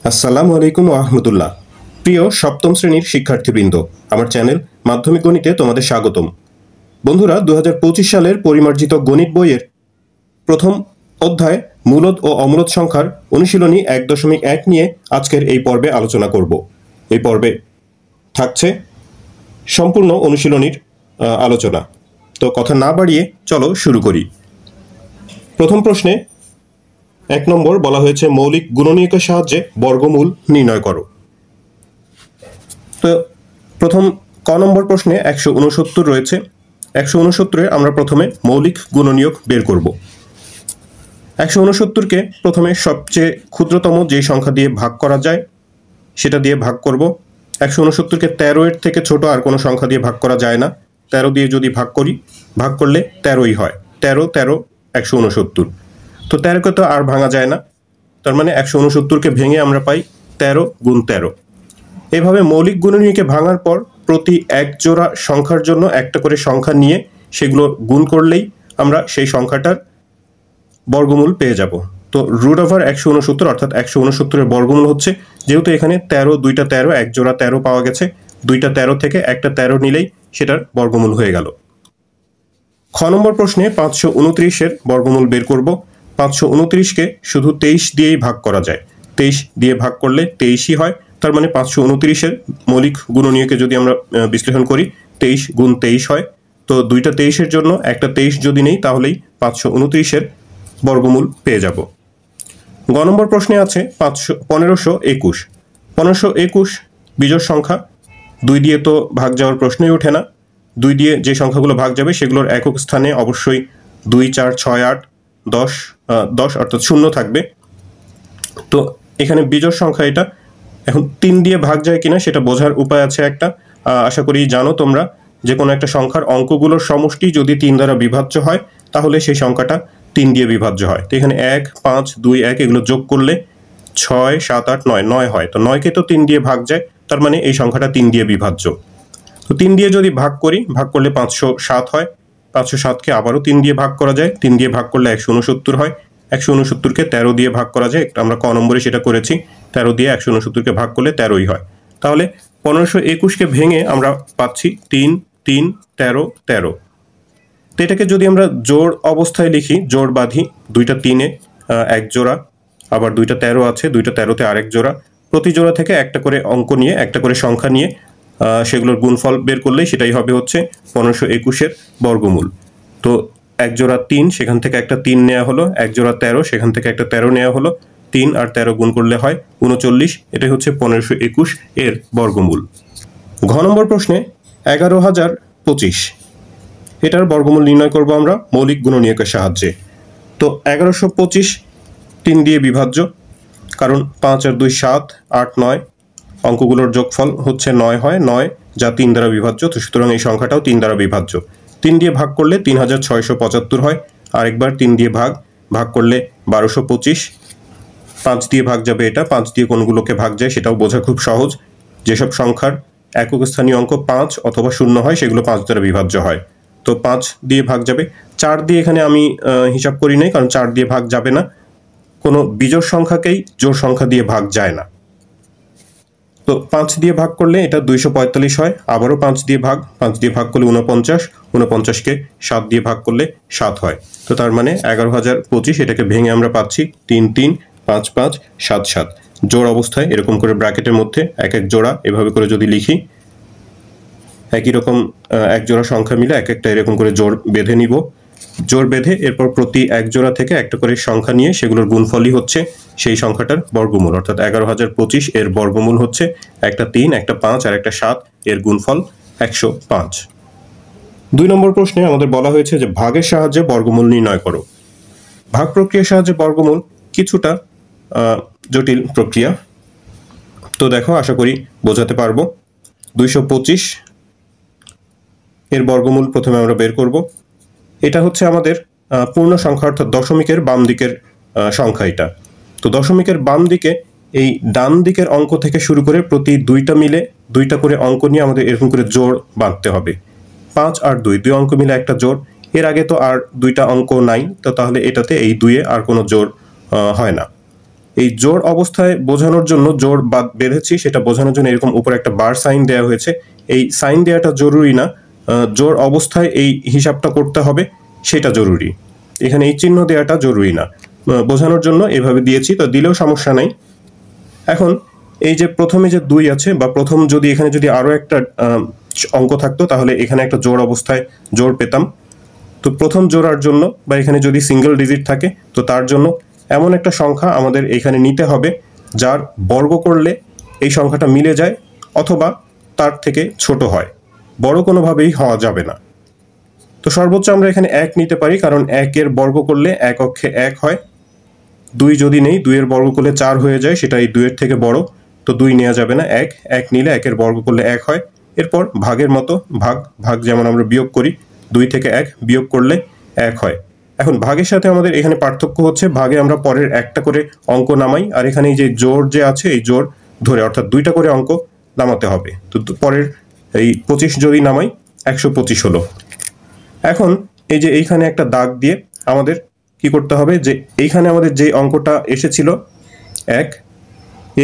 আসসালামু আলাইকুম ওয়া রাহমাতুল্লাহ। প্রিয় সপ্তম শ্রেণীর শিক্ষার্থীবৃন্দ, আমার চ্যানেল মাধ্যমিক গণিতে তোমাদের স্বাগতম। বন্ধুরা, ২০২৫ সালের পরিমার্জিত গণিত বইয়ের প্রথম অধ্যায় মূলদ ও অমূলদ সংখ্যার অনুশীলনী ১.১ নিয়ে আজকের এই পর্বে আলোচনা করব। এই পর্বে থাকছে সম্পূর্ণ অনুশীলনীর আলোচনা। তো কথা না বাড়িয়ে চলো শুরু করি। প্রথম প্রশ্নে ১ নম্বর বলা হয়েছে মৌলিক গুণনীয়কের সাহায্যে বর্গমূল নির্ণয় করো। তো প্রথম ক নম্বর প্রশ্নে ১৬৯ রয়েছে। ১৬৯-এ আমরা প্রথমে মৌলিক গুণনীয়ক বের করব। ১৬৯-কে প্রথমে সবচেয়ে ক্ষুদ্রতম যে সংখ্যা দিয়ে ভাগ করা যায় সেটা দিয়ে ভাগ করব। ১৬৯-কে ১৩-এর থেকে ছোট আর কোনো সংখ্যা দিয়ে ভাগ করা যায় না। ১৩ দিয়ে যদি ভাগ করি, ভাগ করলে ১৩ই হয়। ১৩ ১৩ ১৬৯। তো ১৩কে তো আর ভাঙা যায় না, তার মানে ১৬৯-কে ভেঙে আমরা পাই ১৩ গুণ ১৩। এভাবে মৌলিক গুণনীয়কে ভাঙার পর প্রতি এক জোড়া সংখ্যার জন্য একটা করে সংখ্যা নিয়ে সেগুলো গুণ করলেই আমরা সেই সংখ্যাটার বর্গমূল পেয়ে যাব। তো রুট ওভার ১৬৯ অর্থাৎ ১৬৯-এর বর্গমূল হচ্ছে, যেহেতু এখানে ১৩ দুইটা ১৩ এক জোড়া ১৩ পাওয়া গেছে, দুইটা ১৩ থেকে একটা ১৩ নিলেই সেটার বর্গমূল হয়ে গেল। খ নম্বর প্রশ্নে ৫২৯-এর বর্গমূল বের করব। ৫২৯-কে শুধু ২৩ দিয়েই ভাগ করা যায়। ২৩ দিয়ে ভাগ করলে ২৩ই হয়, তার মানে ৫২৯-এর মৌলিক গুণনীয়কে যদি আমরা বিশ্লেষণ করি ২৩ গুণ ২৩ হয়। তো দুইটা ২৩-এর জন্য একটা ২৩ যদি নেই তাহলেই ৫২৯-এর বর্গমূল পেয়ে যাব। গ নম্বর প্রশ্নে আছে ১৫২১। ১৫২১ বিজোড় সংখ্যা, ২ দিয়ে তো ভাগ যাওয়ার প্রশ্নই ওঠে না। ২ দিয়ে যে সংখ্যাগুলো ভাগ যাবে সেগুলোর একক স্থানে অবশ্যই ২, ৪, ৬, ৮, ১০ অর্থাৎ ০ থাকবে। তো এখানে বিজোড় সংখ্যা এটা। এখন ৩ দিয়ে ভাগ যায় কিনা সেটা বোঝার উপায় আছে একটা। আশা করি জানো তোমরা, যে কোনো একটা সংখ্যার অঙ্কগুলোর সমষ্টি যদি ৩ দ্বারা বিভাজ্য হয় তাহলে সেই সংখ্যাটা ৩ দিয়ে বিভাজ্য হয়। তো এখানে ১, ৫, ২, ১ এগুলো যোগ করলে ৬, ৭, ৮, ৯ হয়। তো ৯কে তো ৩ দিয়ে ভাগ যায়, তার মানে এই সংখ্যাটা ৩ দিয়ে বিভাজ্য। তো ৩ দিয়ে যদি ভাগ করি, ভাগ করলে ৫০৭ হয়। ৫০৭-কে আবারও ৩ দিয়ে ভাগ করা যায়। ৩ দিয়ে ভাগ করলে ১৬৯ হয়। ১৬৯-কে ১৩ দিয়ে ভাগ করা যায়, আমরা ক নম্বরে সেটা করেছি। ১৩ দিয়ে ১৬৯-কে ভাগ করলে ১৩ই হয়। তাহলে ১৫২১-কে ভেঙে আমরা পাচ্ছি ৩, ৩, ১৩, ১৩। তো এটাকে যদি আমরা জোড় অবস্থায় লিখি, জোড় বাঁধি, দুইটা ৩-এ এক জোড়া, আবার দুইটা ১৩ আছে, দুইটা ১৩-তে আরেক জোড়া। প্রতি জোড়া থেকে একটা করে অঙ্ক নিয়ে, একটা করে সংখ্যা নিয়ে সেগুলোর গুণফল বের করলেই সেটাই হবে হচ্ছে ১৫২১-এর বর্গমূল। তো এক জোড়া ৩, সেখান থেকে একটা ৩ নেওয়া হলো। এক জোড়া ১৩, সেখান থেকে একটা ১৩ নেওয়া হলো। ৩ আর ১৩ গুণ করলে হয় ৩৯। এটাই হচ্ছে ১৫২১-এর বর্গমূল। ঘ নম্বর প্রশ্নে ১১০২৫, এটার বর্গমূল নির্ণয় করব আমরা মৌলিক গুণনীয়কের সাহায্যে। তো ১১২৫ ৩ দিয়ে বিভাজ্য, কারণ ৫ আর ২ ৭, ৮, ৯, অঙ্কগুলোর যোগফল হচ্ছে ৯ হয়। ৯ যা ৩ দ্বারা বিভাজ্য, তো সুতরাং এই সংখ্যাটাও ৩ দ্বারা বিভাজ্য। ৩ দিয়ে ভাগ করলে ৩৬৭৫ হয়। আরেকবার ৩ দিয়ে ভাগ করলে ১২২৫। ৫ দিয়ে ভাগ যাবে এটা, ৫ দিয়ে কোনগুলোকে ভাগ যায় সেটাও বোঝা খুব সহজ। যেসব সংখ্যার একক স্থানীয় অঙ্ক ৫ অথবা ০ হয় সেগুলো ৫ দ্বারা বিভাজ্য হয়। তো ৫ দিয়ে ভাগ যাবে। ৪ দিয়ে এখানে আমি হিসাব করি নাই, কারণ ৪ দিয়ে ভাগ যাবে না। কোনো বিজোড় সংখ্যাকেই জোড় সংখ্যা দিয়ে ভাগ যায় না। তো ৫ দিয়ে ভাগ করলে এটা ২৪৫ হয়। আবারও ৫ দিয়ে ভাগ করলে ৪৯। ৪৯-কে ৭ দিয়ে ভাগ করলে ৭ হয়। তো তার মানে ১১০২৫, এটাকে ভেঙে আমরা পাচ্ছি ৩, ৩, ৫, ৫, ৭, ৭। জোড় অবস্থায় এরকম করে ব্র্যাকেটের মধ্যে এক এক জোড়া এভাবে করে যদি লিখি, একই রকম এক জোড়া সংখ্যা মিলে এক একটা এরকম করে জোড় বেঁধে নিব। জোড় বেঁধে এরপর প্রতি এক জোড়া থেকে একটা করে সংখ্যা নিয়ে সেগুলোর গুণফলই হচ্ছে সেই সংখ্যাটার বর্গমূল। অর্থাৎ ১১০২৫ এর বর্গমূল হচ্ছে একটা ৩, একটা ৫ আর একটা ৭, এর গুণফল ১০৫। ২ নম্বর প্রশ্নে আমাদের বলা হয়েছে যে ভাগের সাহায্যে বর্গমূল নির্ণয় করো। ভাগ প্রক্রিয়ার সাহায্যে বর্গমূল কিছুটা জটিল প্রক্রিয়া। তো দেখো, আশা করি বোঝাতে পারবো। ২২৫ এর বর্গমূল প্রথমে আমরা বের করব। এটা হচ্ছে আমাদের পূর্ণ সংখ্যা, অর্থাৎ দশমিকের বাম দিকের সংখ্যা এটা। তো দশমিকের বাম দিকে এই ডান দিকের অঙ্ক থেকে শুরু করে প্রতি দুইটা মিলে দুইটা করে অঙ্ক নিয়ে আমাদের এরকম করে জোড় বাঁধতে হবে। ৫ আর ২, ২ অঙ্ক মিলে একটা জোড়। এর আগে তো আর দুইটা অঙ্ক নাই, তো তাহলে এটাতে এই ২-এ আর কোনো জোড় হয় না। এই জোড় অবস্থায় বোঝানোর জন্য জোড় বাদ বেঁধেছি সেটা বোঝানোর জন্য এরকম উপরে একটা বার সাইন দেওয়া হয়েছে। এই সাইন দেওয়াটা জরুরি না, জোড় অবস্থায় এই হিসাবটা করতে হবে সেটা জরুরি। এখানে এই চিহ্ন দেওয়াটা জরুরি না, বোঝানোর জন্য এভাবে দিয়েছি, তো দিলেও সমস্যা নাই। এখন এই যে প্রথমে যে 2 আছে, বা প্রথম যদি এখানে যদি আরও একটা অঙ্ক থাকতো তাহলে এখানে একটা জোড় অবস্থায় জোড় পেতাম। তো প্রথম জোড়ার জন্য বা এখানে যদি সিঙ্গেল ডিজিট থাকে তো তার জন্য এমন একটা সংখ্যা আমাদের এখানে নিতে হবে যার বর্গ করলে এই সংখ্যাটা মিলে যায় অথবা তার থেকে ছোট হয়, বড় কোনোভাবেই হওয়া যাবে না। তো সর্বোচ্চ আমরা এখানে 1 নিতে পারি, কারণ 1 এর বর্গ করলে এক অক্ষে 1 হয়। 2 যদি নেই, 2 এর বর্গ করলে 4 হয়ে যায়, সেটা এই 2 এর থেকে বড়, তো 2 নেওয়া যাবে না। 1 নিলে 1 এর বর্গ করলে 1 হয়। এরপর ভাগের মতো ভাগ যেমন আমরা বিয়োগ করি, 2 থেকে 1 বিয়োগ করলে 1 হয়। এখন ভাগের সাথে আমাদের এখানে পার্থক্য হচ্ছে ভাগে আমরা পরের একটা করে অঙ্ক নামাই, আর এখানে এই যে জোড় যে আছে এই জোড় ধরে অর্থাৎ 2টা করে অঙ্ক নামাতে হবে। তো পরের এই 25 যদি নামাই 125 হলো। এখন এই যে এইখানে একটা দাগ দিয়ে আমাদের কি করতে হবে, যে এইখানে আমাদের যে অঙ্কটা এসেছিল 1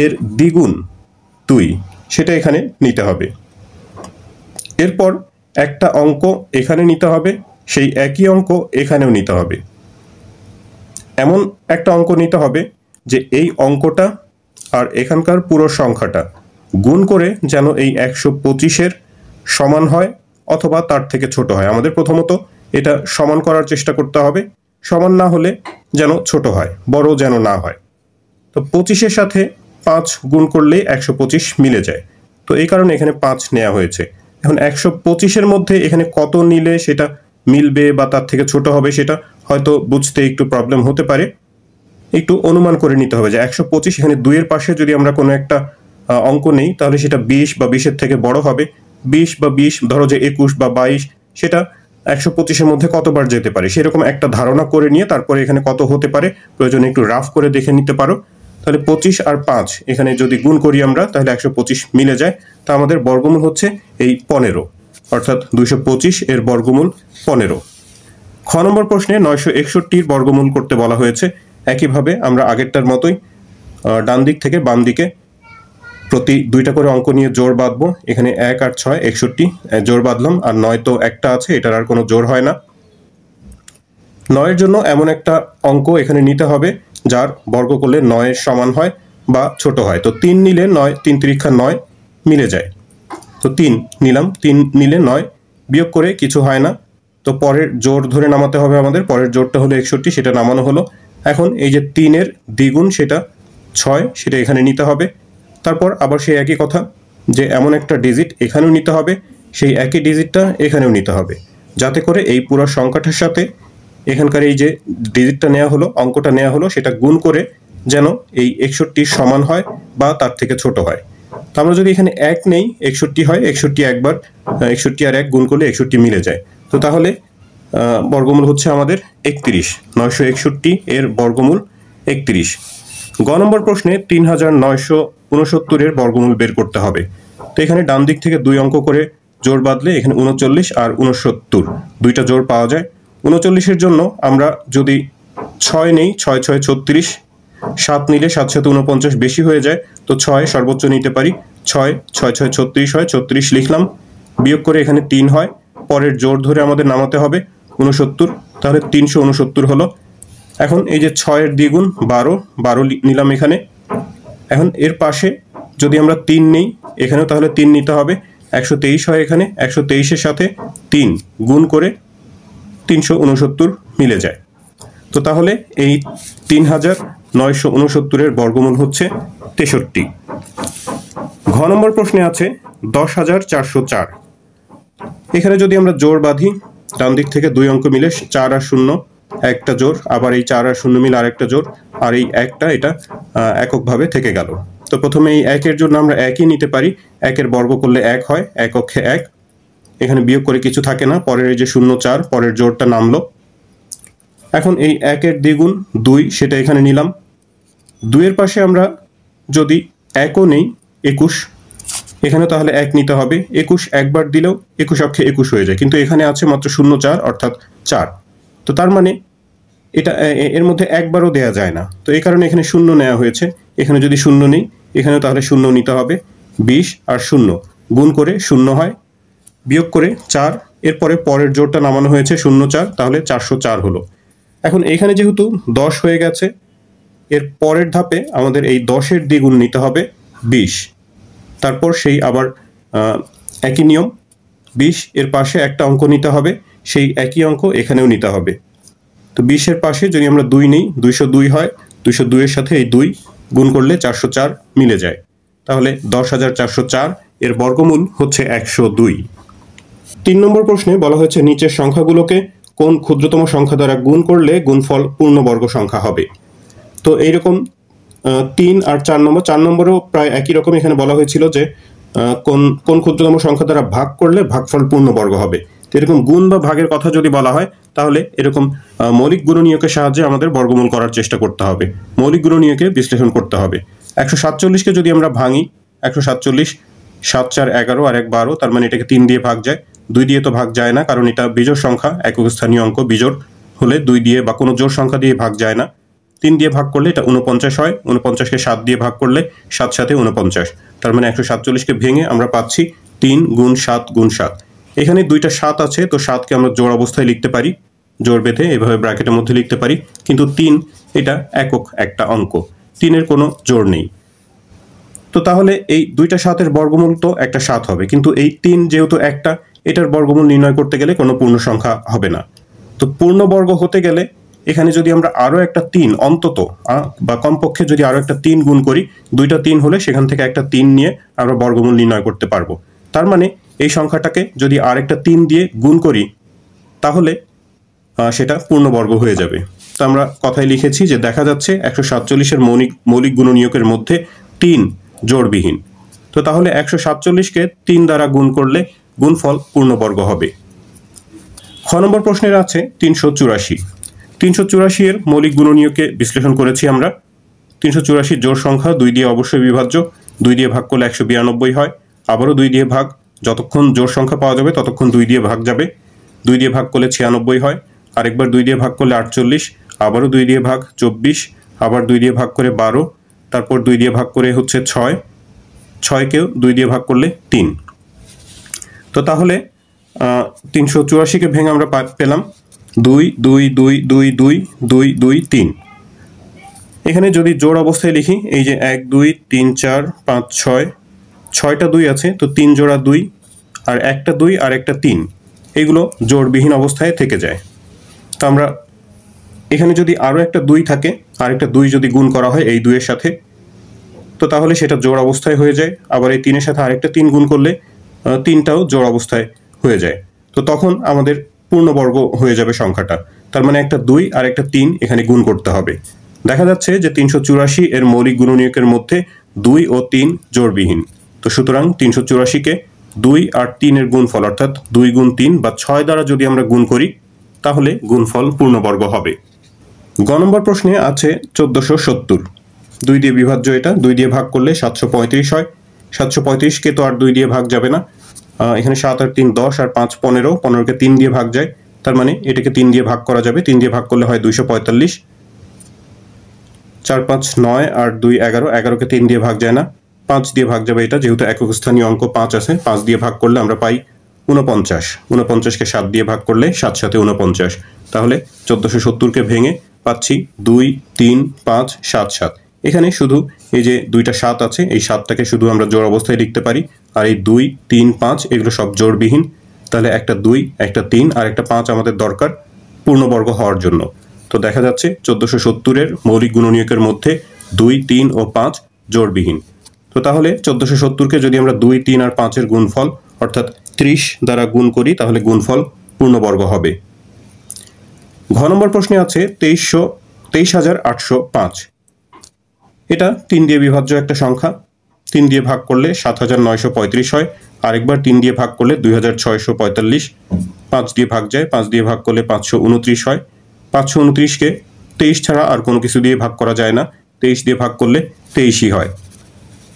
এর দ্বিগুণ 2 সেটা এখানে নিতে হবে। এরপর একটা অঙ্ক এখানে নিতে হবে, সেই একই অঙ্ক এখানেও নিতে হবে। এমন একটা অঙ্ক নিতে হবে যে এই অঙ্কটা আর এখানকার পুরো সংখ্যাটা গুণ করে যেন এই 125-এর সমান হয় অথবা তার থেকে ছোট হয়। আমাদের প্রথমত এটা সমান করার চেষ্টা করতে হবে, সমান না হলে যেন ছোট হয়, বড় যেন না হয়। তো 25-এর সাথে 5 গুণ করলে 125 মিলে যায়, তো এই কারণে এখানে 5 নেওয়া হয়েছে। এখন 125-এর মধ্যে এখানে কত নিলে সেটা মিলবে বা তার থেকে ছোট হবে সেটা হয়তো বুঝতে একটু প্রবলেম হতে পারে, একটু অনুমান করে নিতে হবে যে 125 এখানে 2 এর পাশে যদি আমরা কোনো একটা অঙ্ক নেই তাহলে সেটা 20 বা 20-এর থেকে বড় হবে। 20 বা 20 ধরো যে 21 বা 22 সেটা 125-এর মধ্যে কতবার যেতে পারে সেরকম একটা ধারণা করে নিয়ে তারপরে এখানে কত হতে পারে প্রয়োজনে একটু রাফ করে দেখে নিতে পারো। তাহলে 25 আর 5 এখানে যদি গুণ করি আমরা তাহলে 125 মিলে যায়। তা আমাদের বর্গমূল হচ্ছে এই 15, অর্থাৎ 225 এর বর্গমূল 15। খ নম্বর প্রশ্নে 961-র বর্গমূল করতে বলা হয়েছে। একইভাবে আমরা আগেরটার মতোই ডান দিক থেকে বাম দিকে প্রতি 2টা করে অঙ্ক নিয়ে জোড় বাঁধবো। এখানে 1 আর 6 61 জোড় বাঁধলাম, আর 9 তো একটা আছে, এটার আর কোনো জোড় হয় না। 9-এর জন্য এমন একটা অঙ্ক এখানে নিতে হবে যার বর্গ করলে 9-এর সমান হয় বা ছোট হয়। তো 3 নিলে 9, 3 তিরিক্ষা 9 মিলে যায়। তো 3 নিলাম, 3 নিলে 9 বিয়োগ করে কিছু হয় না, তো পরের জোড় ধরে নামাতে হবে আমাদের। পরের জোড়টা হলো 61, সেটা নামানো হলো। এখন এই যে 3-এর দ্বিগুণ সেটা 6, সেটা এখানে নিতে হবে। তারপর আবার সেই একই কথা যে এমন একটা ডিজিট এখানেও নিতে হবে, সেই একই ডিজিটটা এখানেও নিতে হবে, যাতে করে এই পুরো সংখ্যাটার সাথে এখানকার এই যে ডিজিটটা নেওয়া হলো, অঙ্কটা নেওয়া হলো, সেটা গুণ করে যেন এই 61 সমান হয় বা তার থেকে ছোট হয়। তো আমরা যদি এখানে 1 নেই 61 হয়, 61 একবার 61 আর 1 গুণ করলে 61 মিলে যায়। তো তাহলে বর্গমূল হচ্ছে আমাদের 31, 961 এর বর্গমূল 31। গ নম্বর প্রশ্নে 3969-এর বর্গমূল বের করতে হবে। তো এখানে ডান দিক থেকে 2 অঙ্ক করে জোড় বাঁধলে এখানে 39 আর 69 2টা জোড় পাওয়া যায়। 39-এর জন্য আমরা যদি 6 নেই, 6 6 36, 7 নিলে 7 7 49 বেশি হয়ে যায়, তো 6 সর্বোচ্চ নিতে পারি। 6 6 6 36 হয়, 36 লিখলাম, বিয়োগ করে এখানে 3 হয়। পরের জোড় ধরে আমাদের নামাতে হবে 69, তাহলে 369 হলো। এখন এই যে 6-এর দ্বিগুণ 12 নিলাম এখানে। এখন এর পাশে যদি আমরা 3 নেই এখানেও তাহলে 3 নিতে হবে, 123 হয় এখানে। 123-এর সাথে 3 গুণ করে 369 মিলে যায়। তো তাহলে এই 3969-এর বর্গমূল হচ্ছে 63। ঘ নম্বর প্রশ্নে আছে 10,404। এখানে যদি আমরা জোড় বাঁধি, ডান দিক থেকে 2 অঙ্ক মিলে 4 আর 0 একটা জোড়, আবার এই 4 আর 0 মিলে আরেকটা জোড়, আর এই একটা এটা এককভাবে থেকে গেল। তো প্রথমে এই 1-এর জন্য আমরা 1ই নিতে পারি। 1-এর বর্গ করলে 1 হয়, এক অক্ষে 1, এখানে বিয়োগ করে কিছু থাকে না। পরের এই যে 0 4 পরের জোড়টা নামলো। এখন এই 1-এর দ্বিগুণ 2 সেটা এখানে নিলাম। 2-এর পাশে আমরা যদি 1ও নেই 21, এখানে তাহলে 1 নিতে হবে। 21 একবার দিলেও 21 অক্ষে 21 হয়ে যায়, কিন্তু এখানে আছে মাত্র 0 4 অর্থাৎ 4। তো তার মানে এটা এর মধ্যে একবারও দেয়া যায় না, তো এই কারণে এখানে শূন্য নেওয়া হয়েছে। এখানে যদি শূন্য নেই, এখানেও তাহলে শূন্য নিতে হবে। 20 আর শূন্য গুণ করে শূন্য হয়, বিয়োগ করে 4, এরপরে পরের জোড়টা নামানো হয়েছে 0 4, তাহলে 404 হলো। এখন এখানে যেহেতু 10 হয়ে গেছে, এর পরের ধাপে আমাদের এই 10-এর দ্বিগুণ নিতে হবে 20। তারপর সেই আবার একই নিয়ম, 20 এর পাশে একটা অঙ্ক নিতে হবে, সেই একই অঙ্ক এখানেও নিতে হবে। তো 20-এর পাশে যদি আমরা 2 নিই, 202 হয়, 202-এর সাথে এই 2 গুণ করলে 404 মিলে যায়। তাহলে 10,404 এর বর্গমূল হচ্ছে 102। 3 নম্বর প্রশ্নে বলা হয়েছে নিচের সংখ্যাগুলোকে কোন ক্ষুদ্রতম সংখ্যা দ্বারা গুণ করলে গুণফল পূর্ণবর্গ সংখ্যা হবে। তো এইরকম 3 আর 4 নম্বরেও প্রায় একই রকম। এখানে বলা হয়েছিল যে কোন কোন ক্ষুদ্রতম সংখ্যা দ্বারা ভাগ করলে ভাগফল পূর্ণবর্গ হবে। তো এরকম গুণ বা ভাগের কথা যদি বলা হয়, তাহলে এরকম মৌলিক গুণনীয়কের সাহায্যে আমাদের বর্গমূল করার চেষ্টা করতে হবে, মৌলিক গুণনীয়কে বিশ্লেষণ করতে হবে। 147কে যদি আমরা ভাঙি, 147 7 4 11 আর 1 12, তার মানে এটাকে 3 দিয়ে ভাগ যায়। 2 দিয়ে তো ভাগ যায় না, কারণ এটা বিজোড় সংখ্যা, একক স্থানীয় অঙ্ক। বিজোড় হলে 2 দিয়ে বা কোনো জোড় সংখ্যা দিয়ে ভাগ যায় না। 3 দিয়ে ভাগ করলে এটা 49 হয়, 49কে 7 দিয়ে ভাগ করলে 7 7 49। তার মানে 147কে ভেঙে আমরা পাচ্ছি 3 গুণ 7 গুণ 7। এখানে 2টা 7 আছে, তো 7কে আমরা জোড় অবস্থায় লিখতে পারি, জোড় বেঁধে এভাবে ব্র্যাকেটের মধ্যে লিখতে পারি। কিন্তু 3 এটা একক একটা অঙ্ক, 3-এর কোনো জোড় নেই। তো তাহলে এই 2টা 7-এর বর্গমূল তো একটা 7 হবে, কিন্তু এই 3 যেহেতু একটা, এটার বর্গমূল নির্ণয় করতে গেলে কোনো পূর্ণ সংখ্যা হবে না। তো পূর্ণবর্গ হতে গেলে এখানে যদি আমরা আরও একটা 3 অন্তত বা কমপক্ষে যদি আরও একটা 3 গুণ করি, 2টা 3 হলে সেখান থেকে একটা 3 নিয়ে আমরা বর্গমূল নির্ণয় করতে পারবো। তার মানে এই সংখ্যাটাকে যদি আরেকটা 3 দিয়ে গুণ করি, তাহলে সেটা পূর্ণবর্গ হয়ে যাবে। তো আমরা কথায় লিখেছি যে দেখা যাচ্ছে 147-এর মৌলিক গুণনীয়কের মধ্যে 3 জোড়বিহীন। তো তাহলে 147কে 3 দ্বারা গুণ করলে গুণফল পূর্ণবর্গ হবে। খ নম্বর প্রশ্নের আছে 384। 384-এর মৌলিক গুণনীয়কে বিশ্লেষণ করেছি আমরা। 384 জোড় সংখ্যা, 2 দিয়ে অবশ্যই বিভাজ্য, 2 দিয়ে ভাগ করলে 192 হয়। আবারও 2 দিয়ে ভাগ, যতক্ষণ জোড় সংখ্যা পাওয়া যাবে ততক্ষণ 2 দিয়ে ভাগ যাবে। 2 দিয়ে ভাগ করলে 96 হয়, আরেকবার 2 দিয়ে ভাগ করলে 48, আবারও 2 দিয়ে ভাগ 24, আবার 2 দিয়ে ভাগ করে 12, তারপর 2 দিয়ে ভাগ করে হচ্ছে 6, 6কেও 2 দিয়ে ভাগ করলে 3। তো তাহলে 384কে ভেঙে আমরা পেলাম 2 2 2 2 2 2 2 3। এখানে যদি জোড় অবস্থায় লিখি, এই যে 1 2 3 4 5 6, 6টা 2 আছে, তো 3 জোড়া 2 আর একটা 2 আর একটা 3, এগুলো জোড়বিহীন অবস্থায় থেকে যায়। তো আমরা এখানে যদি আরও একটা 2 থাকে, আর একটা 2 যদি গুণ করা হয় এই 2-এর সাথে, তো তাহলে সেটা জোড় অবস্থায় হয়ে যায়। আবার এই 3-এর সাথে আরেকটা 3 গুণ করলে 3টাও জোড় অবস্থায় হয়ে যায়। তো তখন আমাদের পূর্ণবর্গ হয়ে যাবে সংখ্যাটা। তার মানে একটা 2 আর একটা 3 এখানে গুণ করতে হবে। দেখা যাচ্ছে যে 384 এর মৌলিক গুণনীয়কের মধ্যে 2 ও 3 জোড়বিহীন। তো সুতরাং 384কে 2 আর 3-এর গুণফল, অর্থাৎ 2 গুণ 3 বা 6 দ্বারা যদি আমরা গুণ করি, তাহলে গুণফল পূর্ণবর্গ হবে। গ নম্বর প্রশ্নে আছে 1470। 2 দিয়ে বিভাজ্য, এটা 2 দিয়ে ভাগ করলে 735 হয়। 735কে তো আর 2 দিয়ে ভাগ যাবে না, এখানে 7 আর 3 10 আর 5 15, 15কে 3 দিয়ে ভাগ যায়। তার মানে এটাকে 3 দিয়ে ভাগ করা যাবে, 3 দিয়ে ভাগ করলে হয় 245। 4 5 9 আর 2 11, 11কে 3 দিয়ে ভাগ যায় না, 5 দিয়ে ভাগ যাবে এটা, যেহেতু একক স্থানীয় অঙ্ক 5 আছে। 5 দিয়ে ভাগ করলে আমরা পাই 49। 49কে 7 দিয়ে ভাগ করলে 7 7 49। তাহলে 1470কে ভেঙে পাচ্ছি 2 3 5 7 7। এখানে শুধু এই যে 2টা 7 আছে, এই 7টাকে শুধু আমরা জোড় অবস্থায় লিখতে পারি, আর এই 2 3 5 এগুলো সব জোড়বিহীন। তাহলে একটা 2 একটা 3 আর একটা 5 আমাদের দরকার পূর্ণবর্গ হওয়ার জন্য। তো দেখা যাচ্ছে 1470-এর মৌলিক গুণনীয়কের মধ্যে 2 3 ও 5 জোড়বিহীন। তো তাহলে 1470-কে যদি আমরা 2 3 আর 5-এর গুণফল অর্থাৎ 30 দ্বারা গুণ করি, তাহলে গুণফল পূর্ণবর্গ হবে। ঘ নম্বর প্রশ্নে আছে 23,805। এটা 3 দিয়ে বিভাজ্য একটা সংখ্যা। 3 দিয়ে ভাগ করলে 7,935 হয়, আরেকবার 3 দিয়ে ভাগ করলে 2,645। 5 দিয়ে ভাগ যায়, 5 দিয়ে ভাগ করলে 529 হয়। 529কে 23 ছাড়া আর কোনো কিছু দিয়ে ভাগ করা যায় না, 23 দিয়ে ভাগ করলে 23ই হয়।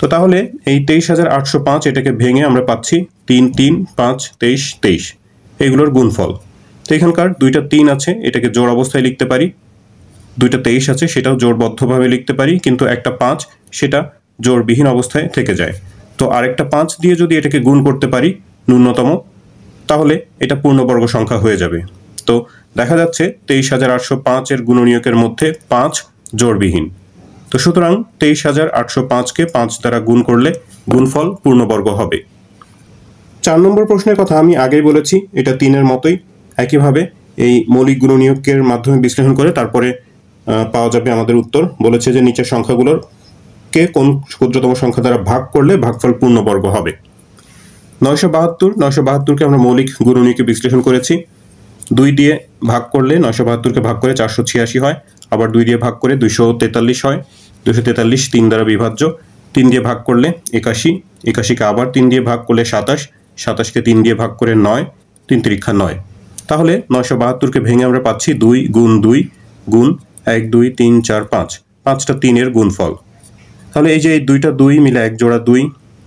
তো তাহলে এই 23,805 এটাকে ভেঙে আমরা পাচ্ছি 3 3 5 23 23, এগুলোর গুণফল। তো এখানকার 2টা 3 আছে, এটাকে জোড় অবস্থায় লিখতে পারি, দুইটা 23 আছে, সেটাও জোড়বদ্ধভাবে লিখতে পারি, কিন্তু একটা 5 সেটা জোড়বিহীন অবস্থায় থেকে যায়। তো আরেকটা 5 দিয়ে যদি এটাকে গুণ করতে পারি ন্যূনতম, তাহলে এটা পূর্ণবর্গ সংখ্যা হয়ে যাবে। তো দেখা যাচ্ছে 23,805 এর গুণনীয়কের মধ্যে 5 জোড়বিহীন। তো সুতরাং 23,805কে 5 দ্বারা গুণ করলে গুণফল পূর্ণবর্গ হবে। 4 নম্বর প্রশ্নের কথা আমি আগেই বলেছি, এটা 3-এর মতোই। একইভাবে এই মৌলিক গুণনীয়কের মাধ্যমে বিশ্লেষণ করে তারপরে পাওয়া যাবে আমাদের উত্তর। বলেছে যে নিচের সংখ্যাগুলোর কে কোন ক্ষুদ্রতম সংখ্যা দ্বারা ভাগ করলে ভাগফল পূর্ণবর্গ হবে। 972কে আমরা মৌলিক গুণনীয়কে বিশ্লেষণ করেছি। 2 দিয়ে ভাগ করলে 972কে ভাগ করে 486 হয়, আবার 2 দিয়ে ভাগ করে 243 হয়। 243 3 দ্বারা বিভাজ্য। 3 দিয়ে ভাগ করলে 81, 81কে আবার 3 দিয়ে ভাগ করলে 27, 27কে 3 দিয়ে ভাগ করে 9, 3 তিরিক্ষা 9। তাহলে 972কে ভেঙে আমরা পাচ্ছি 2 গুণ 2 গুণ 1 2 3 4 5, 5টা 3-এর গুণফল। তাহলে এই যে এই 2টা 2 মিলে এক জোড়া 2,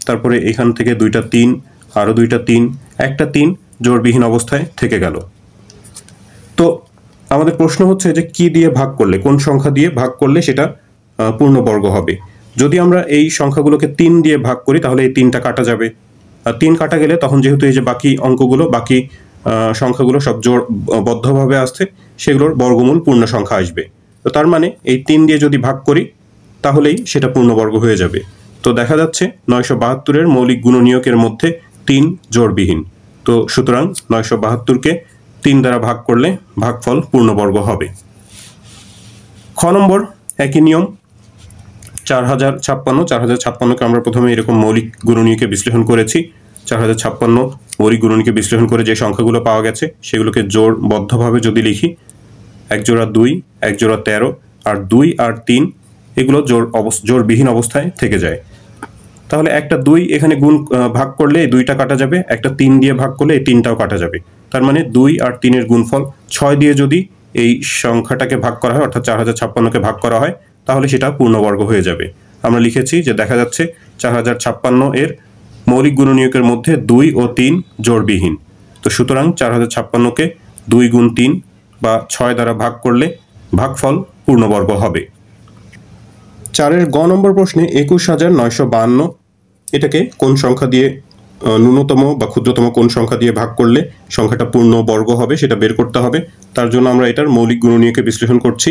তারপরে এখান থেকে 2টা 3, আরও 2টা 3, একটা 3 জোড়বিহীন অবস্থায় থেকে গেল। তো আমাদের প্রশ্ন হচ্ছে যে কি দিয়ে ভাগ করলে, কোন সংখ্যা দিয়ে ভাগ করলে সেটা পূর্ণবর্গ হবে। যদি আমরা এই সংখ্যাগুলোকে 3 দিয়ে ভাগ করি তাহলে এই 3টা কাটা যাবে। 3 কাটা গেলে তখন যেহেতু এই যে বাকি অঙ্কগুলো, বাকি সংখ্যাগুলো সব জোড়বদ্ধভাবে আসছে, সেগুলোর বর্গমূল পূর্ণ সংখ্যা আসবে। তো তার মানে এই 3 দিয়ে যদি ভাগ করি তাহলেই সেটা পূর্ণবর্গ হয়ে যাবে। তো দেখা যাচ্ছে 972-এর মৌলিক গুণনীয়কের মধ্যে 3 জোড়বিহীন। তো সুতরাং 972কে 3 দ্বারা ভাগ করলে ভাগফল পূর্ণবর্গ হবে। খ নম্বর একই নিয়ম, 4056কে আমরা প্রথমে এরকম মৌলিক গুণনীয়কে বিশ্লেষণ করেছি। 4056 মৌলিক গুণনীয়কে বিশ্লেষণ করে যে সংখ্যাগুলো পাওয়া গেছে সেগুলোকে জোড়বদ্ধভাবে যদি লিখি, এক জোড়া 2, এক জোড়া 13, আর 2 আর 3 এগুলো জোড়বিহীন অবস্থায় থেকে যায়। তাহলে একটা 2 এখানে ভাগ করলে এই 2টা কাটা যাবে, একটা 3 দিয়ে ভাগ করলে এই 3টাও কাটা যাবে। তার মানে 2 আর 3-এর গুণফল 6 দিয়ে যদি এই সংখ্যাটাকে ভাগ করা হয়, অর্থাৎ 4056কে ভাগ করা হয়, তাহলে সেটা পূর্ণবর্গ হয়ে যাবে। আমরা লিখেছি যে দেখা যাচ্ছে 4056-এর মৌলিক গুণনীয়কের মধ্যে 2 ও 3 জোড়বিহীন। তো সুতরাং 4056কে 2 গুণ 3 বা 6 দ্বারা ভাগ করলে ভাগফল পূর্ণবর্গ হবে। 4-এর গ নম্বর প্রশ্নে 21,952 এটাকে কোন সংখ্যা দিয়ে, ন্যূনতম বা ক্ষুদ্রতম কোন সংখ্যা দিয়ে ভাগ করলে সংখ্যাটা পূর্ণবর্গ হবে সেটা বের করতে হবে। তার জন্য আমরা এটার মৌলিক গুণনীয়কে বিশ্লেষণ করছি।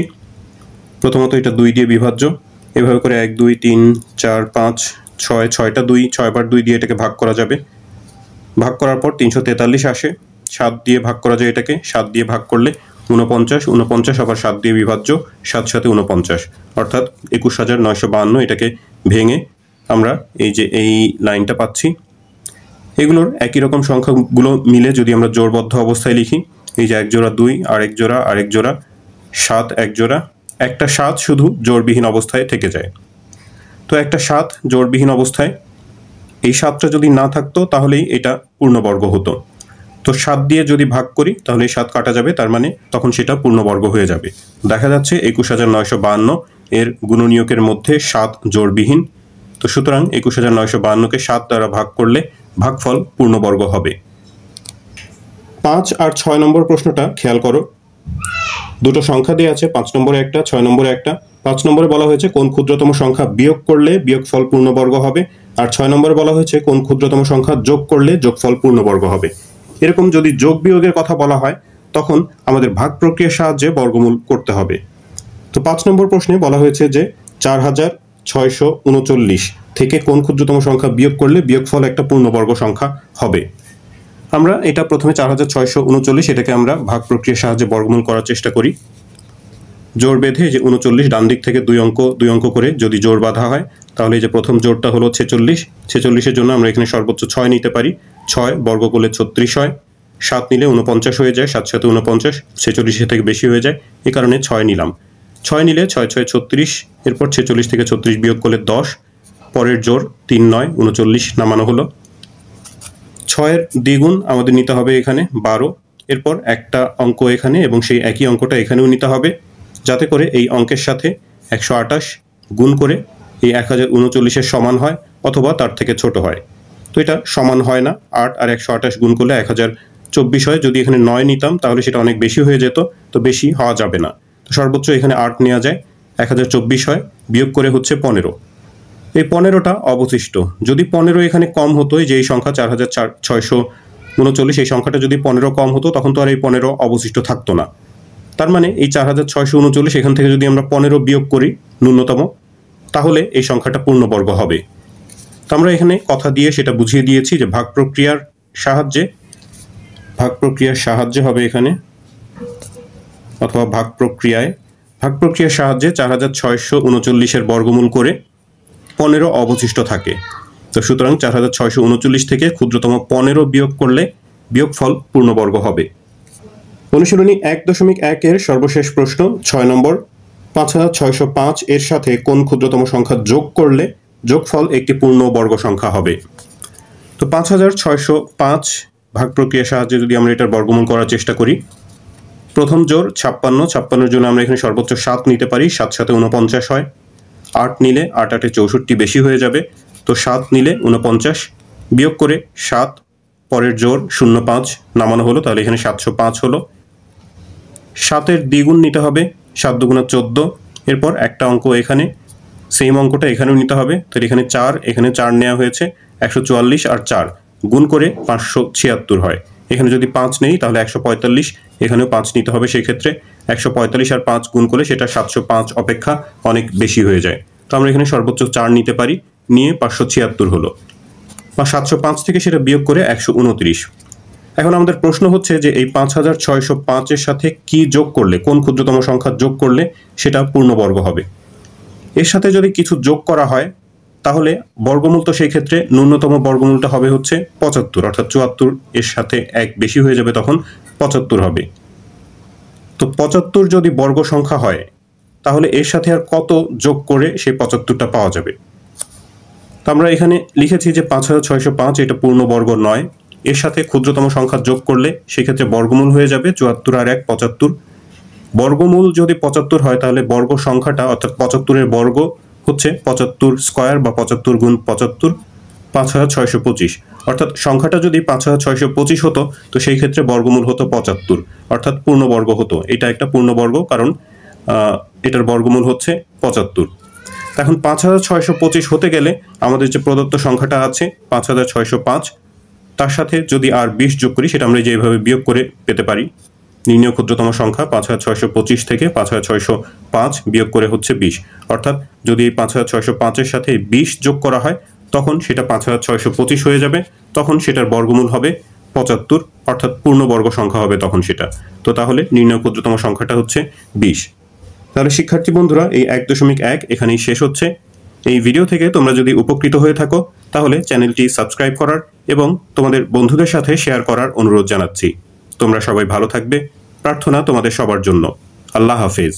প্রথমত এটা 2 দিয়ে বিভাজ্য, এভাবে করে 1 2 3 4 5 6, 6টা 2, 6 বার 2 দিয়ে এটাকে ভাগ করা যাবে। ভাগ করার পর 343 আসে, 7 দিয়ে ভাগ করা যায় এটাকে, 7 দিয়ে ভাগ করলে 49, 49 আবার 7 দিয়ে বিভাজ্য, 7 7 49, অর্থাৎ 21,952 এটাকে ভেঙে আমরা এই যে এই লাইনটা পাচ্ছি। এগুলোর একই রকম সংখ্যাগুলো মিলে যদি আমরা জোড়বদ্ধ অবস্থায় লিখি, এই যে এক জোড়া 2, আরেক জোড়া, আরেক জোড়া 7, এক জোড়া, একটা 7 শুধু জোড়বিহীন অবস্থায় থেকে যায়। তো একটা 7 জোড়বিহীন অবস্থায়, এই 7টা যদি না থাকতো তাহলেই এটা পূর্ণবর্গ হতো। তো 7 দিয়ে যদি ভাগ করি তাহলে এই 7 কাটা যাবে, তার মানে তখন সেটা পূর্ণবর্গ হয়ে যাবে। দেখা যাচ্ছে 21,952 এর গুণনীয়কের মধ্যে 7 জোড়বিহীন। তো সুতরাং 21,952কে 7 দ্বারা ভাগ করলে ভাগফল পূর্ণবর্গ হবে। 5 আর 6 নম্বর প্রশ্নটা খেয়াল করো, দুটো সংখ্যা দিয়ে আছে, 5 নম্বরে একটা, 6 নম্বরে একটা। 5 নম্বরে বলা হয়েছে কোন ক্ষুদ্রতম সংখ্যা বিয়োগ করলে বিয়োগফল পূর্ণবর্গ হবে, আর 6 নম্বরে বলা হয়েছে কোন ক্ষুদ্রতম সংখ্যা যোগ করলে যোগফল পূর্ণবর্গ হবে। এরকম যদি যোগ বিয়োগের কথা বলা হয় তখন আমাদের ভাগ প্রক্রিয়ার সাহায্যে বর্গমূল করতে হবে। তো 5 নম্বর প্রশ্নে বলা হয়েছে যে 4,639 থেকে কোন ক্ষুদ্রতম সংখ্যা বিয়োগ করলে বিয়োগফল একটা পূর্ণবর্গ সংখ্যা হবে। আমরা এটা প্রথমে 4,639 এটাকে আমরা ভাগ প্রক্রিয়ার সাহায্যে বর্গমূল করার চেষ্টা করি। জোড় বেঁধে যে 39 ডান দিক থেকে 2 অঙ্ক করে যদি জোড় বাঁধা হয় তাহলে এই যে প্রথম জোড়টা হলো 46, 46-এর জন্য আমরা এখানে সর্বোচ্চ 6 নিতে পারি, 6 বর্গ করলে 36 হয়, 7 নিলে 49 হয়ে যায়, 7 7 49, 46-এর থেকে বেশি হয়ে যায়, এই কারণে 6 নিলাম। 6 নিলে 6 6 36, এরপর 46 থেকে 36 বিয়োগ করলে 10, পরের জোড় 3 9 39 নামানো হলো। 6-এর দ্বিগুণ আমাদের নিতে হবে এখানে 12, এরপর একটা অঙ্ক এখানে এবং সেই একই অঙ্কটা এখানেও নিতে হবে, যাতে করে এই অঙ্কের সাথে 128 গুণ করে এই 1039-এর সমান হয় অথবা তার থেকে ছোট হয়। তো এটা সমান হয় না, 8 আর 128 গুণ করলে 1024 হয়। যদি এখানে 9 নিতাম তাহলে সেটা অনেক বেশি হয়ে যেত, তো বেশি হওয়া যাবে না। সর্বোচ্চ এখানে 8 নেওয়া যায়, 1024 হয়, বিয়োগ করে হচ্ছে 15। এই 15টা অবশিষ্ট। যদি 15 এখানে কম হতো, যে এই সংখ্যা 4639, এই সংখ্যাটা যদি 15 কম হতো তখন তো আর এই 15 অবশিষ্ট থাকতো না। তার মানে এই 4639 এখান থেকে যদি আমরা 15 বিয়োগ করি ন্যূনতম, তাহলে এই সংখ্যাটা পূর্ণবর্গ হবে। তো আমরা এখানে কথা দিয়ে সেটা বুঝিয়ে দিয়েছি যে ভাগ প্রক্রিয়ার সাহায্যে হবে এখানে, অথবা ভাগ প্রক্রিয়ার সাহায্যে 4639 বর্গমূল করে 15 অবশিষ্ট থাকে। তো সুতরাং 4639 থেকে ক্ষুদ্রতম 15 বিয়োগ করলে বিয়োগফল পূর্ণবর্গ হবে। অনুশীলনী 1.1 এর সর্বশেষ প্রশ্ন 6 নম্বর। 5605 এর সাথে কোন ক্ষুদ্রতম সংখ্যা যোগ করলে যোগফল একটি পূর্ণবর্গ সংখ্যা হবে? তো 5605 ভাগ প্রক্রিয়ার সাহায্যে যদি আমরা এটার বর্গমূল করার চেষ্টা করি, প্রথম জোড় 56, 56-এর জন্য আমরা এখানে সর্বোচ্চ 7 নিতে পারি, 7 7 49 হয়। 8 নিলে 8 8 64 বেশি হয়ে যাবে, তো 7 নিলে 49, বিয়োগ করে 7, পরের জোড় 05 নামানো হলো, তাহলে এখানে 705 হলো। 7-এর দ্বিগুণ নিতে হবে, 7 2 14, এরপর একটা অঙ্ক এখানে, সেম অঙ্কটা এখানেও নিতে হবে, তাহলে এখানে 4, এখানে 4 নেওয়া হয়েছে, 144 আর 4 গুণ করে 576 হয়। এখানে যদি 5 নেই তাহলে 145, এখানেও 5 নিতে হবে, সেই ক্ষেত্রে 145 আর 5 গুণ করলে সেটা 705 অপেক্ষা অনেক বেশি হয়ে যায়। তো আমরা এখানে সর্বোচ্চ 4 নিতে পারি, নিয়ে 576 হলো, বা 705 থেকে সেটা বিয়োগ করে 129। এখন আমাদের প্রশ্ন হচ্ছে যে এই 5605 এর সাথে কি যোগ করলে, কোন ক্ষুদ্রতম সংখ্যা যোগ করলে সেটা পূর্ণবর্গ হবে? এর সাথে যদি কিছু যোগ করা হয় তাহলে বর্গমূল তো সেই ক্ষেত্রে ন্যূনতম বর্গমূলটা হবে হচ্ছে 75, অর্থাৎ 74 এর সাথে 1 বেশি হয়ে যাবে, তখন 75 হবে। তো 75 যদি বর্গ সংখ্যা হয় তাহলে এর সাথে আর কত যোগ করে সেই 75টা পাওয়া যাবে? তো আমরা এখানে লিখেছি যে 5605 এটা পূর্ণবর্গ নয়, এর সাথে ক্ষুদ্রতম সংখ্যা যোগ করলে সেক্ষেত্রে বর্গমূল হয়ে যাবে 74 আর 1 75। বর্গমূল যদি 75 হয় তাহলে বর্গ সংখ্যাটা, অর্থাৎ 75-এর বর্গ হচ্ছে 75 স্কয়ার বা 75 গুণ 75, 5625। অর্থাৎ সংখ্যাটা যদি 5625 হতো তো সেই ক্ষেত্রে বর্গমূল হতো 75, অর্থাৎ পূর্ণবর্গ হতো। এটা একটা পূর্ণবর্গ, কারণ এটার বর্গমূল হচ্ছে 75। এখন 5625 হতে গেলে আমাদের যে প্রদত্ত সংখ্যাটা আছে 5605, তার সাথে যদি আর 20 যোগ করি, সেটা আমরা যেভাবে বিয়োগ করে পেতে পারি। নির্ণয় ক্ষুদ্রতম সংখ্যা 5625 থেকে 5605 বিয়োগ করে হচ্ছে 20, অর্থাৎ যদি এই 5605 এর সাথে 20 যোগ করা হয় তখন সেটা 5625 হয়ে যাবে, তখন সেটার বর্গমূল হবে 75, অর্থাৎ পূর্ণবর্গ সংখ্যা হবে তখন সেটা। তো তাহলে নির্ণয় ক্ষুদ্রতম সংখ্যাটা হচ্ছে 20। তাহলে শিক্ষার্থী বন্ধুরা, এই 1.1 এখানেই শেষ হচ্ছে। এই ভিডিও থেকে তোমরা যদি উপকৃত হয়ে থাকো তাহলে চ্যানেলটি সাবস্ক্রাইব করার এবং তোমাদের বন্ধুদের সাথে শেয়ার করার অনুরোধ জানাচ্ছি। তোমরা সবাই ভালো থাকবে, প্রার্থনা তোমাদের সবার জন্য। আল্লাহ হাফেজ।